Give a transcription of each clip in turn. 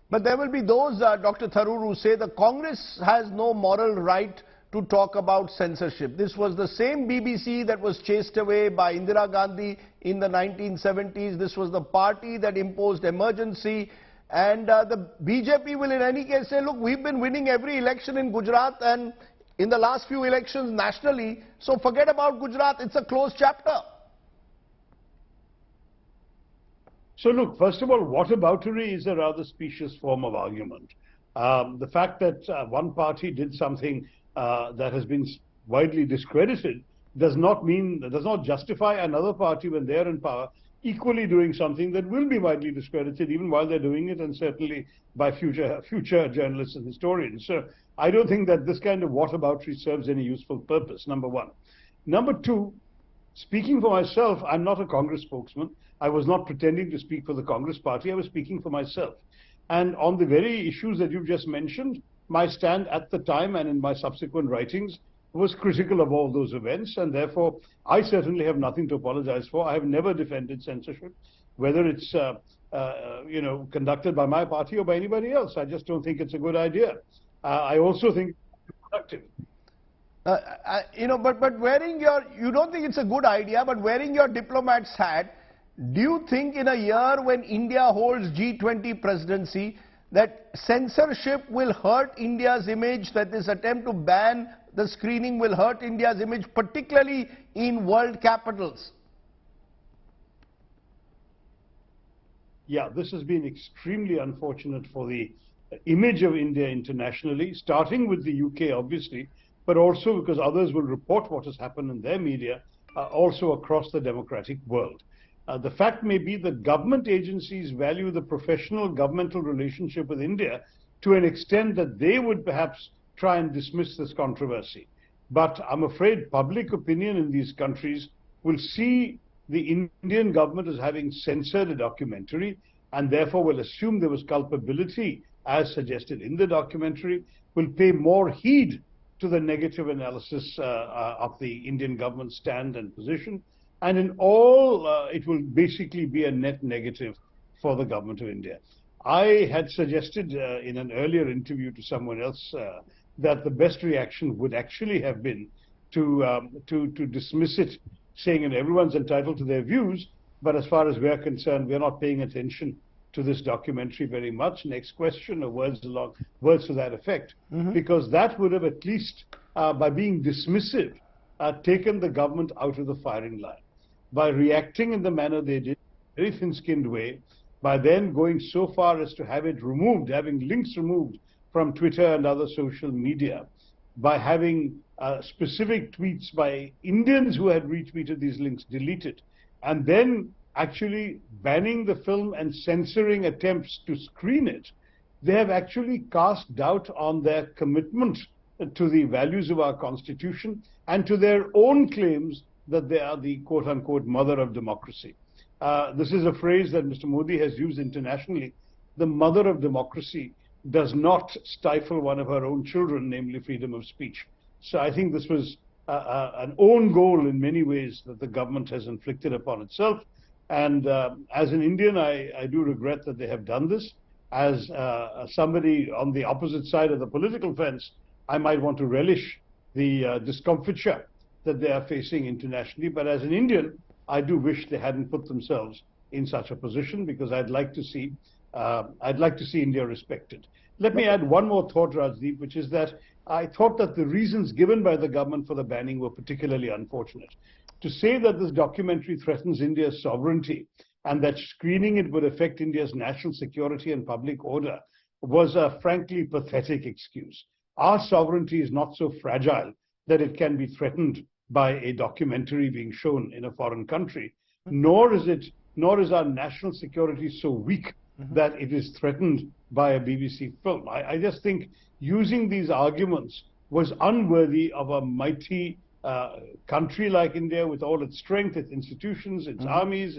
But there will be those, Dr. Tharoor, who say the Congress has no moral right to talk about censorship. This was the same BBC that was chased away by Indira Gandhi in the 1970s. This was the party that imposed emergency. And the BJP will in any case say, look, we've been winning every election in Gujarat and in the last few elections nationally, so forget about Gujarat, it's a closed chapter. So look, first of all, whataboutery is a rather specious form of argument. The fact that one party did something that has been widely discredited does not justify another party, when they're in power, equally doing something that will be widely discredited even while they're doing it, and certainly by future journalists and historians. So I don't think that this kind of whataboutery serves any useful purpose, number one. Number two, speaking for myself, I'm not a Congress spokesman. I was not pretending to speak for the Congress party. I was speaking for myself. And on the very issues that you've just mentioned, my stand at the time and in my subsequent writings was critical of all those events, and therefore I certainly have nothing to apologize for. I have never defended censorship, whether it's conducted by my party or by anybody else. I just don't think it's a good idea. I also think it's productive. But wearing you don't think it's a good idea, but wearing your diplomat's hat, do you think in a year when India holds G20 presidency, that censorship will hurt India's image, that this attempt to ban the screening will hurt India's image, particularly in world capitals? Yeah, this has been extremely unfortunate for the image of India internationally, starting with the UK, obviously, but also because others will report what has happened in their media, also across the democratic world. The fact may be that government agencies value the professional governmental relationship with India to an extent that they would perhaps try and dismiss this controversy. But I'm afraid public opinion in these countries will see the Indian government as having censored a documentary, and therefore will assume there was culpability as suggested in the documentary, will pay more heed to the negative analysis of the Indian government stand and position. And in all, it will basically be a net negative for the government of India. I had suggested in an earlier interview to someone else that the best reaction would actually have been to dismiss it, saying that everyone's entitled to their views, but as far as we're concerned, we're not paying attention to this documentary very much. Next question, or words to that effect, because that would have at least, by being dismissive, taken the government out of the firing line. By reacting in the manner they did, very thin-skinned way, by then going so far as to have it removed, having links removed from Twitter and other social media, by having specific tweets by Indians who had retweeted these links deleted, and then actually banning the film and censoring attempts to screen it, they have actually cast doubt on their commitment to the values of our Constitution and to their own claims that they are the quote-unquote mother of democracy. This is a phrase that Mr. Modi has used internationally. The mother of democracy does not stifle one of her own children, namely freedom of speech. So I think this was an own goal in many ways that the government has inflicted upon itself. And as an Indian, I do regret that they have done this. As somebody on the opposite side of the political fence, I might want to relish the discomfiture that they are facing internationally. But as an Indian, I do wish they hadn't put themselves in such a position, because I'd like to see India respected. Let me add one more thought, Rajdeep, which is that I thought that the reasons given by the government for the banning were particularly unfortunate. To say that this documentary threatens India's sovereignty and that screening it would affect India's national security and public order was a frankly pathetic excuse. Our sovereignty is not so fragile that it can be threatened by a documentary being shown in a foreign country, nor is our national security so weak that it is threatened by a BBC film. I just think using these arguments was unworthy of a mighty country like India, with all its strength, its institutions, its armies,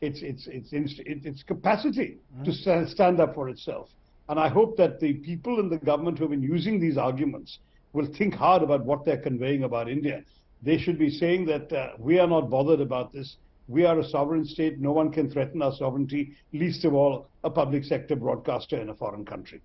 its capacity to stand up for itself. And I hope that the people in the government who have been using these arguments will think hard about what they're conveying about India. They should be saying that we are not bothered about this. We are a sovereign state. No one can threaten our sovereignty, least of all a public sector broadcaster in a foreign country.